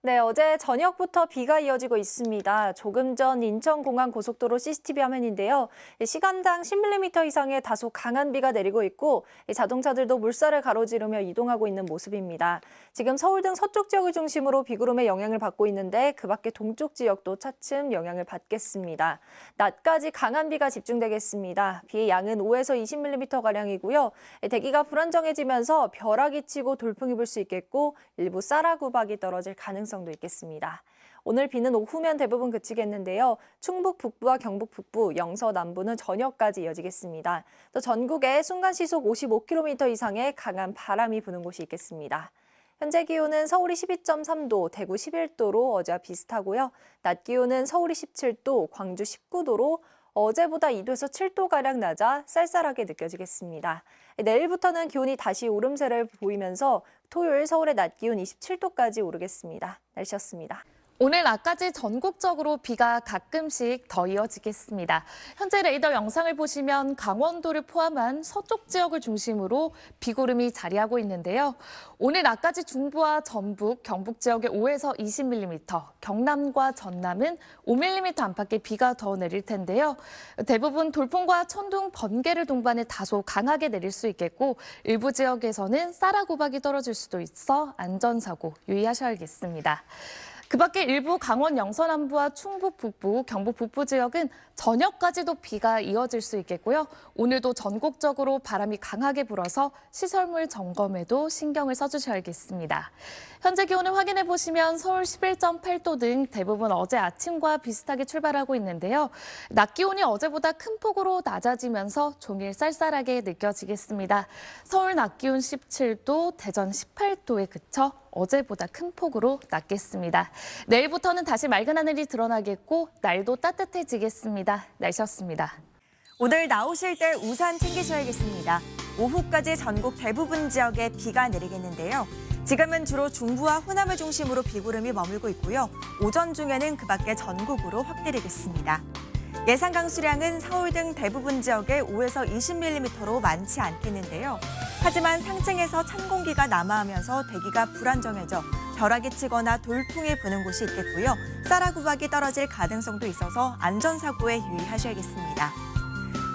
네, 어제 저녁부터 비가 이어지고 있습니다. 조금 전 인천공항고속도로 CCTV 화면인데요. 시간당 10mm 이상의 다소 강한 비가 내리고 있고 자동차들도 물살을 가로지르며 이동하고 있는 모습입니다. 지금 서울 등 서쪽 지역을 중심으로 비구름의 영향을 받고 있는데 그 밖에 동쪽 지역도 차츰 영향을 받겠습니다. 낮까지 강한 비가 집중되겠습니다. 비의 양은 5에서 20mm가량이고요. 대기가 불안정해지면서 벼락이 치고 돌풍이 불 수 있겠고 일부 쌀아구박이 떨어질 가능성도 있겠습니다. 오늘 비는 오후면 대부분 그치겠는데요. 충북 북부와 경북 북부, 영서 남부는 저녁까지 이어지겠습니다. 또 전국에 순간 시속 55km 이상의 강한 바람이 부는 곳이 있겠습니다. 현재 기온은 서울이 12.3도, 대구 11도로 어제와 비슷하고요. 낮 기온은 서울이 17도, 광주 19도로 어제보다 2도에서 7도가량 낮아 쌀쌀하게 느껴지겠습니다. 내일부터는 기온이 다시 오름세를 보이면서 토요일 서울의 낮 기온 27도까지 오르겠습니다. 날씨였습니다. 오늘 낮까지 전국적으로 비가 가끔씩 더 이어지겠습니다. 현재 레이더 영상을 보시면 강원도를 포함한 서쪽 지역을 중심으로 비구름이 자리하고 있는데요. 오늘 낮까지 중부와 전북, 경북 지역에 5에서 20mm, 경남과 전남은 5mm 안팎의 비가 더 내릴 텐데요. 대부분 돌풍과 천둥, 번개를 동반해 다소 강하게 내릴 수 있겠고 일부 지역에서는 쌀아구박이 떨어질 수도 있어 안전사고 유의하셔야겠습니다. 그 밖에 일부 강원 영서 남부와 충북 북부, 경북 북부 지역은 저녁까지도 비가 이어질 수 있겠고요. 오늘도 전국적으로 바람이 강하게 불어서 시설물 점검에도 신경을 써주셔야겠습니다. 현재 기온을 확인해 보시면 서울 11.8도 등 대부분 어제 아침과 비슷하게 출발하고 있는데요. 낮 기온이 어제보다 큰 폭으로 낮아지면서 종일 쌀쌀하게 느껴지겠습니다. 서울 낮 기온 17도, 대전 18도에 그쳐 어제보다 큰 폭으로 낮겠습니다. 내일부터는 다시 맑은 하늘이 드러나겠고 날도 따뜻해지겠습니다. 날씨였습니다. 오늘 나오실 때 우산 챙기셔야겠습니다. 오후까지 전국 대부분 지역에 비가 내리겠는데요. 지금은 주로 중부와 호남을 중심으로 비구름이 머물고 있고요. 오전 중에는 그 밖에 전국으로 확 내리겠습니다. 예상 강수량은 서울 등 대부분 지역에 5에서 20mm로 많지 않겠는데요. 하지만 상층에서 찬 공기가 남하하면서 대기가 불안정해져 벼락이 치거나 돌풍이 부는 곳이 있겠고요. 쌀아구박이 떨어질 가능성도 있어서 안전사고에 유의하셔야겠습니다.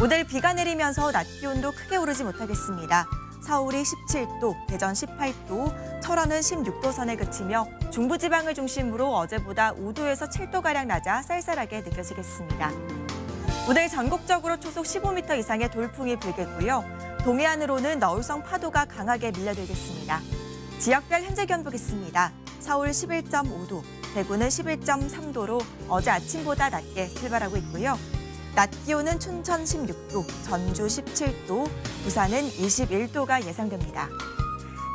오늘 비가 내리면서 낮 기온도 크게 오르지 못하겠습니다. 서울이 17도, 대전 18도, 철원은 16도 선에 그치며 중부지방을 중심으로 어제보다 5도에서 7도가량 낮아 쌀쌀하게 느껴지겠습니다. 오늘 전국적으로 초속 15m 이상의 돌풍이 불겠고요. 동해안으로는 너울성 파도가 강하게 밀려들겠습니다. 지역별 현재 기온 보겠습니다. 서울 11.5도, 대구는 11.3도로 어제 아침보다 낮게 출발하고 있고요. 낮 기온은 춘천 16도, 전주 17도, 부산은 21도가 예상됩니다.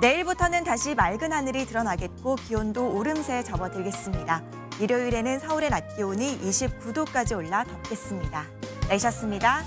내일부터는 다시 맑은 하늘이 드러나겠고 기온도 오름세에 접어들겠습니다. 일요일에는 서울의 낮 기온이 29도까지 올라 덥겠습니다. 날씨였습니다.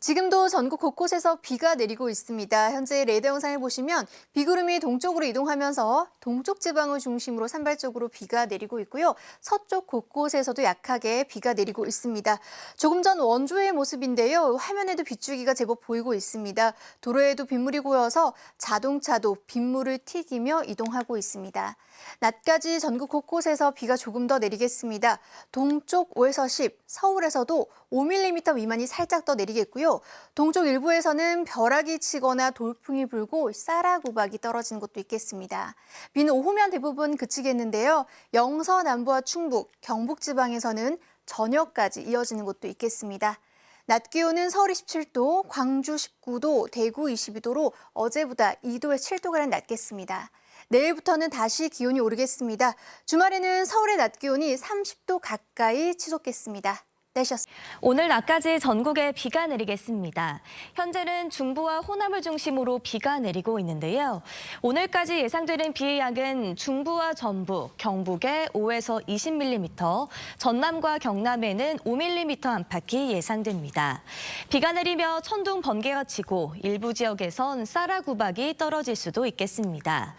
지금도 전국 곳곳에서 비가 내리고 있습니다. 현재 레이더 영상을 보시면 비구름이 동쪽으로 이동하면서 동쪽 지방을 중심으로 산발적으로 비가 내리고 있고요. 서쪽 곳곳에서도 약하게 비가 내리고 있습니다. 조금 전 원주의 모습인데요. 화면에도 빗줄기가 제법 보이고 있습니다. 도로에도 빗물이 고여서 자동차도 빗물을 튀기며 이동하고 있습니다. 낮까지 전국 곳곳에서 비가 조금 더 내리겠습니다. 동쪽 5에서 10, 서울에서도 5mm 미만이 살짝 더 내리겠고요. 동쪽 일부에서는 벼락이 치거나 돌풍이 불고 쌀아구박이 떨어지는 곳도 있겠습니다. 비는 오후면 대부분 그치겠는데요. 영서 남부와 충북, 경북 지방에서는 저녁까지 이어지는 곳도 있겠습니다. 낮 기온은 서울이 17도, 광주 19도, 대구 22도로 어제보다 2도에서 7도가량 낮겠습니다. 내일부터는 다시 기온이 오르겠습니다. 주말에는 서울의 낮 기온이 30도 가까이 치솟겠습니다. 날씨였습니다. 오늘 낮까지 전국에 비가 내리겠습니다. 현재는 중부와 호남을 중심으로 비가 내리고 있는데요. 오늘까지 예상되는 비의 양은 중부와 전북, 경북에 5에서 20mm, 전남과 경남에는 5mm 안팎이 예상됩니다. 비가 내리며 천둥, 번개가 치고 일부 지역에선 쌀아구박이 떨어질 수도 있겠습니다.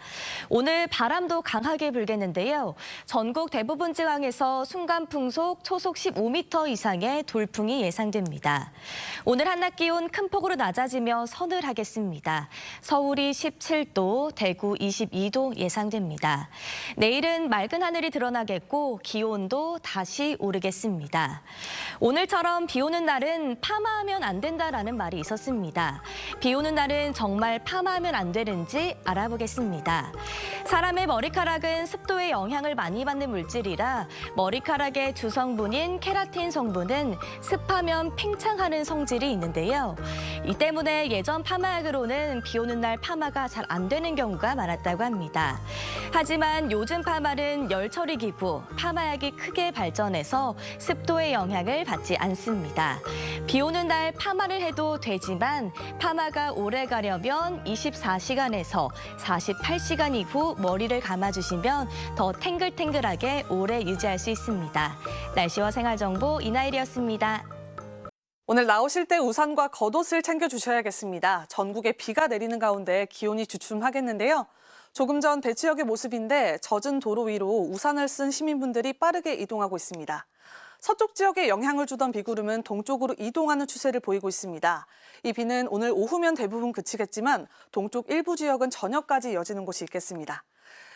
오늘 바람도 강하게 불겠는데요. 전국 대부분 지방에서 순간 풍속 초속 15m 이상 이상의 돌풍이 예상됩니다. 오늘 한낮 기온 큰 폭으로 낮아지며 서늘하겠습니다. 서울이 17도, 대구 22도 예상됩니다. 내일은 맑은 하늘이 드러나겠고 기온도 다시 오르겠습니다. 오늘처럼 비 오는 날은 파마하면 안 된다라는 말이 있었습니다. 비 오는 날은 정말 파마하면 안 되는지 알아보겠습니다. 사람의 머리카락은 습도의 영향을 많이 받는 물질이라 머리카락의 주성분인 케라틴 성분은 습하면 팽창하는 성질이 있는데요. 이 때문에 예전 파마약으로는 비 오는 날 파마가 잘 안 되는 경우가 많았다고 합니다. 하지만 요즘 파마는 열 처리 기구, 파마약이 크게 발전해서 습도의 영향을 받지 않습니다. 비 오는 날 파마를 해도 되지만 파마가 오래 가려면 24시간에서 48시간 이후 머리를 감아주시면 더 탱글탱글하게 오래 유지할 수 있습니다. 날씨와 생활정보 이나일이었습니다. 오늘 나오실 때 우산과 겉옷을 챙겨주셔야겠습니다. 전국에 비가 내리는 가운데 기온이 주춤하겠는데요. 조금 전 대치역의 모습인데 젖은 도로 위로 우산을 쓴 시민분들이 빠르게 이동하고 있습니다. 서쪽 지역에 영향을 주던 비구름은 동쪽으로 이동하는 추세를 보이고 있습니다. 이 비는 오늘 오후면 대부분 그치겠지만 동쪽 일부 지역은 저녁까지 이어지는 곳이 있겠습니다.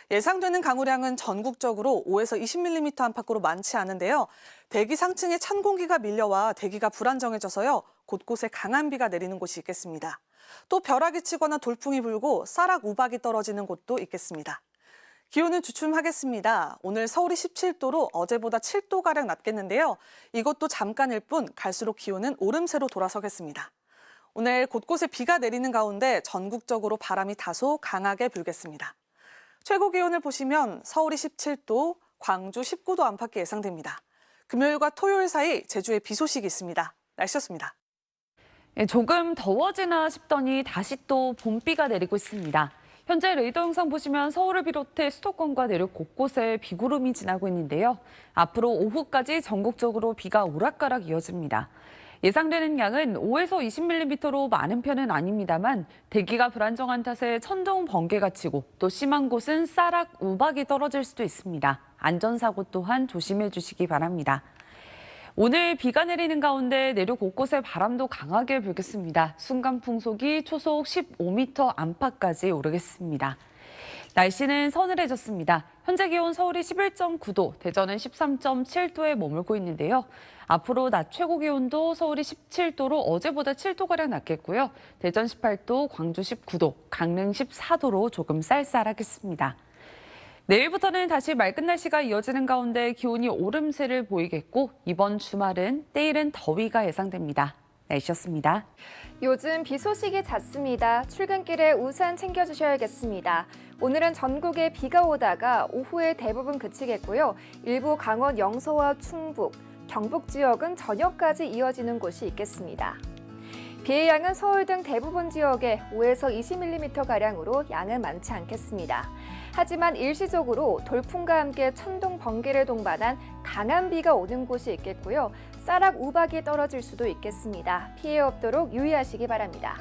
예상되는 강우량은 전국적으로 5에서 20mm 안팎으로 많지 않은데요. 대기 상층에 찬 공기가 밀려와 대기가 불안정해져서요. 곳곳에 강한 비가 내리는 곳이 있겠습니다. 또 벼락이 치거나 돌풍이 불고 쌀락 우박이 떨어지는 곳도 있겠습니다. 기온은 주춤하겠습니다. 오늘 서울이 17도로 어제보다 7도가량 낮겠는데요. 이것도 잠깐일 뿐 갈수록 기온은 오름세로 돌아서겠습니다. 오늘 곳곳에 비가 내리는 가운데 전국적으로 바람이 다소 강하게 불겠습니다. 최고 기온을 보시면 서울이 17도, 광주 19도 안팎이 예상됩니다. 금요일과 토요일 사이 제주에 비 소식이 있습니다. 날씨였습니다. 조금 더워지나 싶더니 다시 또 봄비가 내리고 있습니다. 현재 레이더 영상 보시면 서울을 비롯해 수도권과 내륙 곳곳에 비구름이 지나고 있는데요. 앞으로 오후까지 전국적으로 비가 오락가락 이어집니다. 예상되는 양은 5에서 20mm로 많은 편은 아닙니다만 대기가 불안정한 탓에 천둥 번개가 치고 또 심한 곳은 쌀락 우박이 떨어질 수도 있습니다. 안전사고 또한 조심해 주시기 바랍니다. 오늘 비가 내리는 가운데 내륙 곳곳에 바람도 강하게 불겠습니다. 순간 풍속이 초속 15m 안팎까지 오르겠습니다. 날씨는 서늘해졌습니다. 현재 기온 서울이 11.9도, 대전은 13.7도에 머물고 있는데요. 앞으로 낮 최고 기온도 서울이 17도로 어제보다 7도가량 낮겠고요. 대전 18도, 광주 19도, 강릉 14도로 조금 쌀쌀하겠습니다. 내일부터는 다시 맑은 날씨가 이어지는 가운데 기온이 오름세를 보이겠고 이번 주말은 때이른 더위가 예상됩니다. 날씨였습니다. 요즘 비 소식이 잦습니다. 출근길에 우산 챙겨주셔야겠습니다. 오늘은 전국에 비가 오다가 오후에 대부분 그치겠고요. 일부 강원 영서와 충북, 경북 지역은 저녁까지 이어지는 곳이 있겠습니다. 비의 양은 서울 등 대부분 지역에 5에서 20mm가량으로 양은 많지 않겠습니다. 하지만 일시적으로 돌풍과 함께 천둥 번개를 동반한 강한 비가 오는 곳이 있겠고요. 쌀락 우박이 떨어질 수도 있겠습니다. 피해 없도록 유의하시기 바랍니다.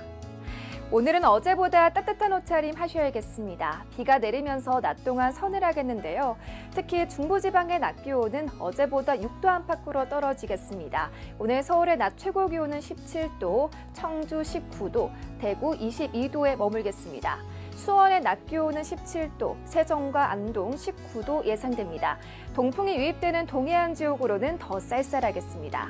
오늘은 어제보다 따뜻한 옷차림 하셔야겠습니다. 비가 내리면서 낮 동안 서늘하겠는데요. 특히 중부지방의 낮 기온은 어제보다 6도 안팎으로 떨어지겠습니다. 오늘 서울의 낮 최고 기온은 17도, 청주 19도, 대구 22도에 머물겠습니다. 수원의 낮 기온은 17도, 세종과 안동 19도 예상됩니다. 동풍이 유입되는 동해안 지역으로는 더 쌀쌀하겠습니다.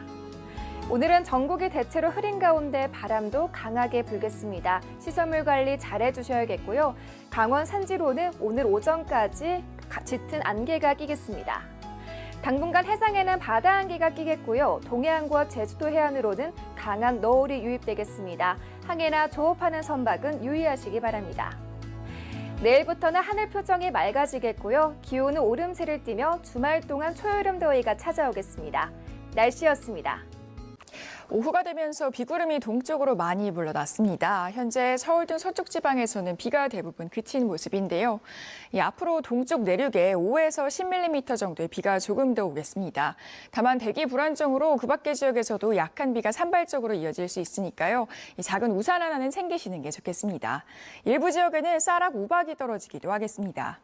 오늘은 전국이 대체로 흐린 가운데 바람도 강하게 불겠습니다. 시설물 관리 잘 해주셔야겠고요. 강원 산지로는 오늘 오전까지 짙은 안개가 끼겠습니다. 당분간 해상에는 바다 안개가 끼겠고요. 동해안과 제주도 해안으로는 강한 너울이 유입되겠습니다. 항해나 조업하는 선박은 유의하시기 바랍니다. 내일부터는 하늘 표정이 맑아지겠고요. 기온은 오름세를 띠며 주말 동안 초여름 더위가 찾아오겠습니다. 날씨였습니다. 오후가 되면서 비구름이 동쪽으로 많이 물러났습니다. 현재 서울 등 서쪽 지방에서는 비가 대부분 그친 모습인데요. 앞으로 동쪽 내륙에 5에서 10mm 정도의 비가 조금 더 오겠습니다. 다만 대기 불안정으로 그 밖의 지역에서도 약한 비가 산발적으로 이어질 수 있으니까요. 작은 우산 하나는 챙기시는 게 좋겠습니다. 일부 지역에는 쌀락 우박이 떨어지기도 하겠습니다.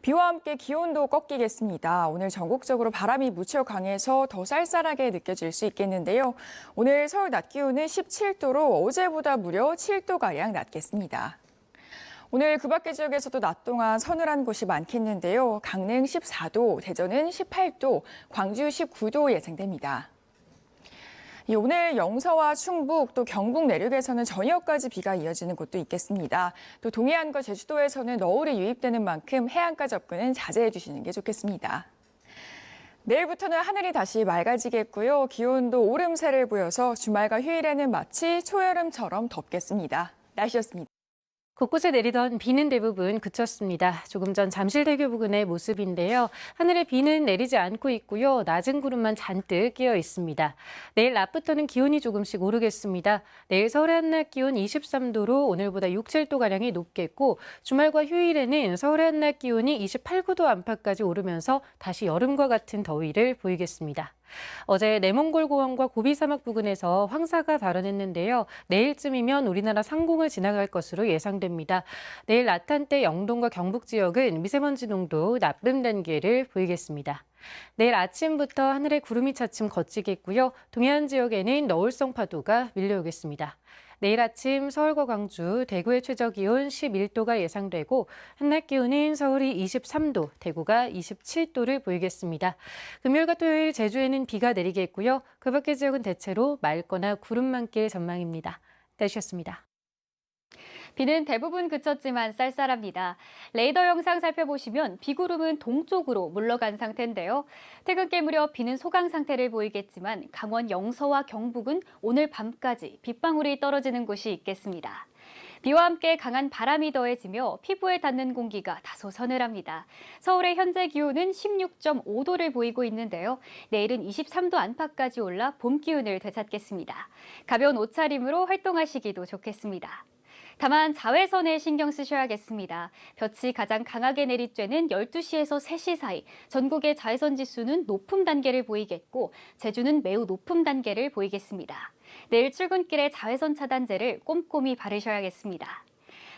비와 함께 기온도 꺾이겠습니다. 오늘 전국적으로 바람이 무척 강해서 더 쌀쌀하게 느껴질 수 있겠는데요. 오늘 서울 낮 기온은 17도로 어제보다 무려 7도가량 낮겠습니다. 오늘 그 밖의 지역에서도 낮 동안 서늘한 곳이 많겠는데요. 강릉 14도, 대전은 18도, 광주 19도 예상됩니다. 오늘 영서와 충북 또 경북 내륙에서는 저녁까지 비가 이어지는 곳도 있겠습니다. 또 동해안과 제주도에서는 너울이 유입되는 만큼 해안가 접근은 자제해 주시는 게 좋겠습니다. 내일부터는 하늘이 다시 맑아지겠고요. 기온도 오름세를 보여서 주말과 휴일에는 마치 초여름처럼 덥겠습니다. 날씨였습니다. 곳곳에 내리던 비는 대부분 그쳤습니다. 조금 전 잠실대교 부근의 모습인데요. 하늘에 비는 내리지 않고 있고요. 낮은 구름만 잔뜩 끼어 있습니다. 내일 낮부터는 기온이 조금씩 오르겠습니다. 내일 서울의 한낮 기온 23도로 오늘보다 6, 7도가량이 높겠고 주말과 휴일에는 서울의 한낮 기온이 28, 9도 안팎까지 오르면서 다시 여름과 같은 더위를 보이겠습니다. 어제 내몽골 고원과 고비 사막 부근에서 황사가 발현했는데요. 내일쯤이면 우리나라 상공을 지나갈 것으로 예상됩니다. 내일 낮 한때 영동과 경북 지역은 미세먼지 농도 나쁨 단계를 보이겠습니다. 내일 아침부터 하늘에 구름이 차츰 걷히겠고요. 동해안 지역에는 너울성 파도가 밀려오겠습니다. 내일 아침 서울과 광주, 대구의 최저기온 11도가 예상되고 한낮 기온은 서울이 23도, 대구가 27도를 보이겠습니다. 금요일과 토요일 제주에는 비가 내리겠고요. 그 밖의 지역은 대체로 맑거나 구름만 낄 전망입니다. 날씨였습니다. 비는 대부분 그쳤지만 쌀쌀합니다. 레이더 영상 살펴보시면 비구름은 동쪽으로 물러간 상태인데요. 퇴근길 무렵 비는 소강 상태를 보이겠지만 강원 영서와 경북은 오늘 밤까지 빗방울이 떨어지는 곳이 있겠습니다. 비와 함께 강한 바람이 더해지며 피부에 닿는 공기가 다소 서늘합니다. 서울의 현재 기온은 16.5도를 보이고 있는데요. 내일은 23도 안팎까지 올라 봄 기운을 되찾겠습니다. 가벼운 옷차림으로 활동하시기도 좋겠습니다. 다만 자외선에 신경 쓰셔야겠습니다. 볕이 가장 강하게 내리쬐는 12시에서 3시 사이 전국의 자외선 지수는 높음 단계를 보이겠고 제주는 매우 높음 단계를 보이겠습니다. 내일 출근길에 자외선 차단제를 꼼꼼히 바르셔야겠습니다.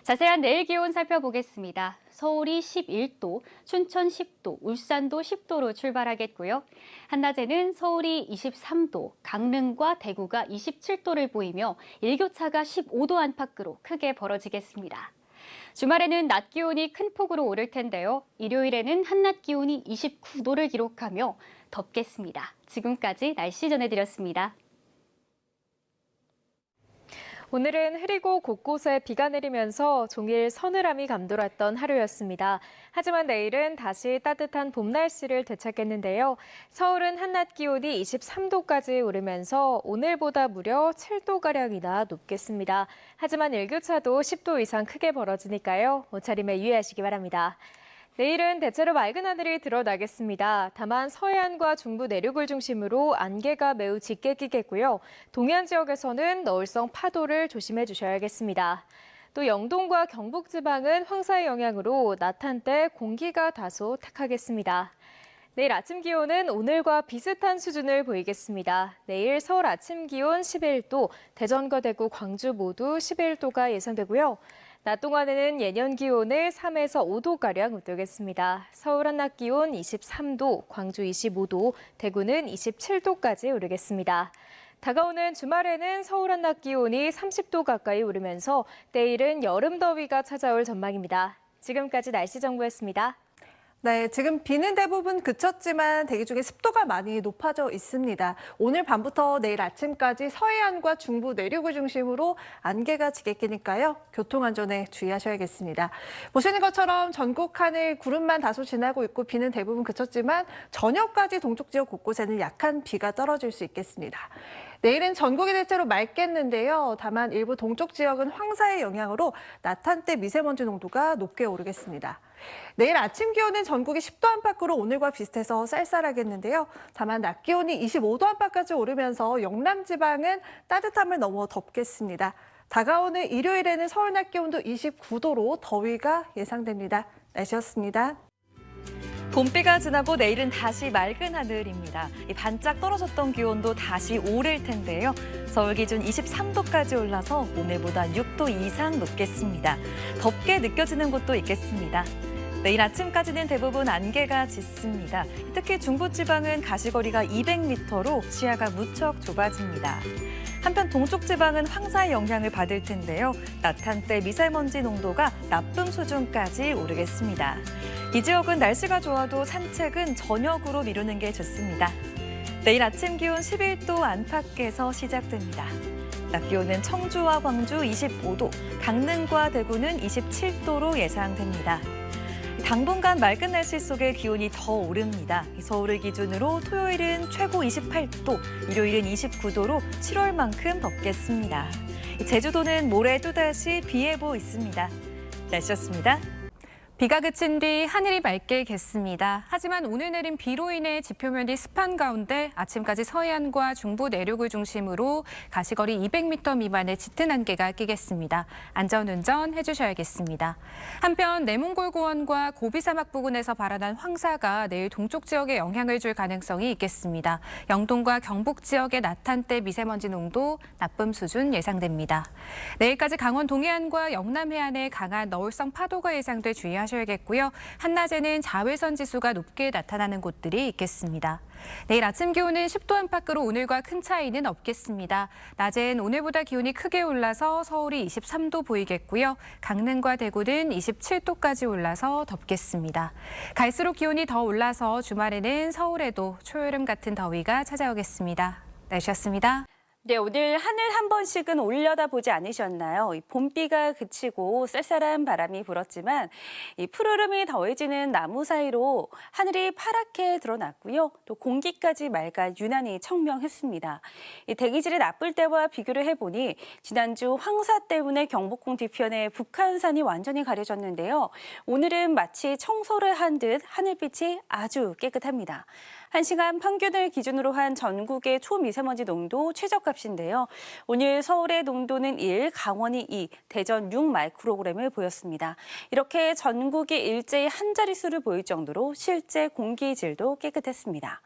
자세한 내일 기온 살펴보겠습니다. 서울이 11도, 춘천 10도, 울산도 10도로 출발하겠고요. 한낮에는 서울이 23도, 강릉과 대구가 27도를 보이며 일교차가 15도 안팎으로 크게 벌어지겠습니다. 주말에는 낮 기온이 큰 폭으로 오를 텐데요. 일요일에는 한낮 기온이 29도를 기록하며 덥겠습니다. 지금까지 날씨 전해드렸습니다. 오늘은 흐리고 곳곳에 비가 내리면서 종일 서늘함이 감돌았던 하루였습니다. 하지만 내일은 다시 따뜻한 봄 날씨를 되찾겠는데요. 서울은 한낮 기온이 23도까지 오르면서 오늘보다 무려 7도가량이나 높겠습니다. 하지만 일교차도 10도 이상 크게 벌어지니까요. 옷차림에 유의하시기 바랍니다. 내일은 대체로 맑은 하늘이 드러나겠습니다. 다만 서해안과 중부 내륙을 중심으로 안개가 매우 짙게 끼겠고요. 동해안 지역에서는 너울성 파도를 조심해 주셔야겠습니다. 또 영동과 경북 지방은 황사의 영향으로 낮 한때 공기가 다소 탁하겠습니다. 내일 아침 기온은 오늘과 비슷한 수준을 보이겠습니다. 내일 서울 아침 기온 11도, 대전과 대구, 광주 모두 11도가 예상되고요. 낮 동안에는 예년 기온을 3에서 5도가량 웃도겠습니다. 서울 한낮 기온 23도, 광주 25도, 대구는 27도까지 오르겠습니다. 다가오는 주말에는 서울 한낮 기온이 30도 가까이 오르면서 내일은 여름 더위가 찾아올 전망입니다. 지금까지 날씨 정보였습니다. 네, 지금 비는 대부분 그쳤지만 대기 중에 습도가 많이 높아져 있습니다. 오늘 밤부터 내일 아침까지 서해안과 중부 내륙을 중심으로 안개가 지게 끼니까요. 교통안전에 주의하셔야겠습니다. 보시는 것처럼 전국 하늘 구름만 다소 지나고 있고 비는 대부분 그쳤지만 저녁까지 동쪽 지역 곳곳에는 약한 비가 떨어질 수 있겠습니다. 내일은 전국이 대체로 맑겠는데요. 다만 일부 동쪽 지역은 황사의 영향으로 낮 한때 미세먼지 농도가 높게 오르겠습니다. 내일 아침 기온은 전국이 10도 안팎으로 오늘과 비슷해서 쌀쌀하겠는데요. 다만 낮 기온이 25도 안팎까지 오르면서 영남 지방은 따뜻함을 넘어 덥겠습니다. 다가오는 일요일에는 서울 낮 기온도 29도로 더위가 예상됩니다. 날씨였습니다. 봄비가 지나고 내일은 다시 맑은 하늘입니다. 반짝 떨어졌던 기온도 다시 오를 텐데요. 서울 기준 23도까지 올라서 오늘보다 6도 이상 높겠습니다. 덥게 느껴지는 곳도 있겠습니다. 내일 아침까지는 대부분 안개가 짙습니다. 특히 중부지방은 가시거리가 200m로 시야가 무척 좁아집니다. 한편 동쪽 지방은 황사의 영향을 받을 텐데요. 낮 한때 미세먼지 농도가 나쁨 수준까지 오르겠습니다. 이 지역은 날씨가 좋아도 산책은 저녁으로 미루는 게 좋습니다. 내일 아침 기온 11도 안팎에서 시작됩니다. 낮 기온은 청주와 광주 25도, 강릉과 대구는 27도로 예상됩니다. 당분간 맑은 날씨 속에 기온이 더 오릅니다. 서울을 기준으로 토요일은 최고 28도, 일요일은 29도로 7월만큼 덥겠습니다. 제주도는 모레 또다시 비 예보 있습니다. 날씨였습니다. 비가 그친 뒤 하늘이 맑게 겠습니다. 하지만 오늘 내린 비로 인해 지표면이 습한 가운데 아침까지 서해안과 중부 내륙을 중심으로 가시거리 200m 미만의 짙은 안개가 끼겠습니다. 안전운전 해주셔야겠습니다. 한편 내몽골고원과 고비사막 부근에서 발현한 황사가 내일 동쪽 지역에 영향을 줄 가능성이 있겠습니다. 영동과 경북 지역의 낮 한때 미세먼지 농도 나쁨 수준 예상됩니다. 내일까지 강원 동해안과 영남 해안에 강한 너울성 파도가 예상돼 주의하셔야겠습니다. 한낮에는 자외선 지수가 높게 나타나는 곳들이 있겠습니다. 내일 아침 기온은 10도 안팎으로 오늘과 큰 차이는 없겠습니다. 낮엔 오늘보다 기온이 크게 올라서 서울이 23도 보이겠고요. 강릉과 대구는 27도까지 올라서 덥겠습니다. 갈수록 기온이 더 올라서 주말에는 서울에도 초여름 같은 더위가 찾아오겠습니다. 날씨였습니다. 네, 오늘 하늘 한 번씩은 올려다보지 않으셨나요? 이 봄비가 그치고 쌀쌀한 바람이 불었지만 이 푸르름이 더해지는 나무 사이로 하늘이 파랗게 드러났고요. 또 공기까지 맑아 유난히 청명했습니다. 이 대기질이 나쁠 때와 비교를 해보니 지난주 황사 때문에 경복궁 뒤편에 북한산이 완전히 가려졌는데요. 오늘은 마치 청소를 한 듯 하늘빛이 아주 깨끗합니다. 1시간 평균을 기준으로 한 전국의 초미세먼지 농도 최저값인데요. 오늘 서울의 농도는 1, 강원이 2, 대전 6 마이크로그램을 보였습니다. 이렇게 전국이 일제히 한 자릿수를 보일 정도로 실제 공기질도 깨끗했습니다.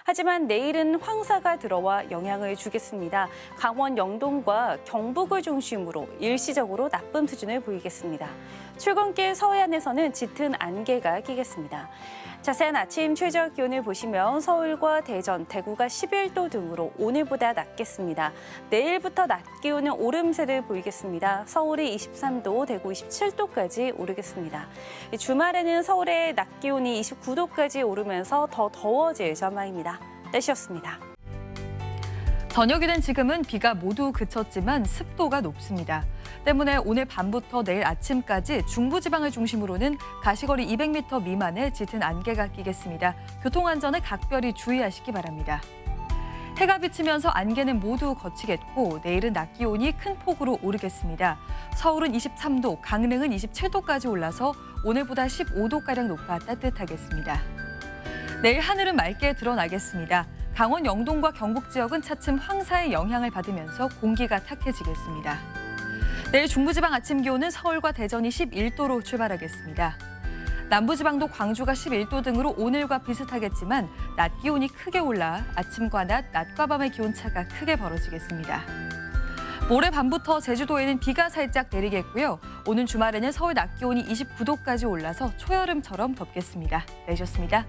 하지만 내일은 황사가 들어와 영향을 주겠습니다. 강원 영동과 경북을 중심으로 일시적으로 나쁨 수준을 보이겠습니다. 출근길 서해안에서는 짙은 안개가 끼겠습니다. 자세한 아침 최저 기온을 보시면 서울과 대전, 대구가 11도 등으로 오늘보다 낮겠습니다. 내일부터 낮 기온은 오름세를 보이겠습니다. 서울이 23도, 대구 27도까지 오르겠습니다. 주말에는 서울의 낮 기온이 29도까지 오르면서 더 더워질 전망입니다. 날씨였습니다. 저녁이 된 지금은 비가 모두 그쳤지만 습도가 높습니다. 때문에 오늘 밤부터 내일 아침까지 중부지방을 중심으로는 가시거리 200m 미만의 짙은 안개가 끼겠습니다. 교통안전에 각별히 주의하시기 바랍니다. 해가 비치면서 안개는 모두 거치겠고 내일은 낮 기온이 큰 폭으로 오르겠습니다. 서울은 23도, 강릉은 27도까지 올라서 오늘보다 15도가량 높아 따뜻하겠습니다. 내일 하늘은 맑게 드러나겠습니다. 강원 영동과 경북 지역은 차츰 황사의 영향을 받으면서 공기가 탁해지겠습니다. 내일 중부지방 아침 기온은 서울과 대전이 11도로 출발하겠습니다. 남부지방도 광주가 11도 등으로 오늘과 비슷하겠지만 낮 기온이 크게 올라 아침과 낮과 밤의 기온차가 크게 벌어지겠습니다. 모레 밤부터 제주도에는 비가 살짝 내리겠고요. 오는 주말에는 서울 낮 기온이 29도까지 올라서 초여름처럼 덥겠습니다. 내셨습니다.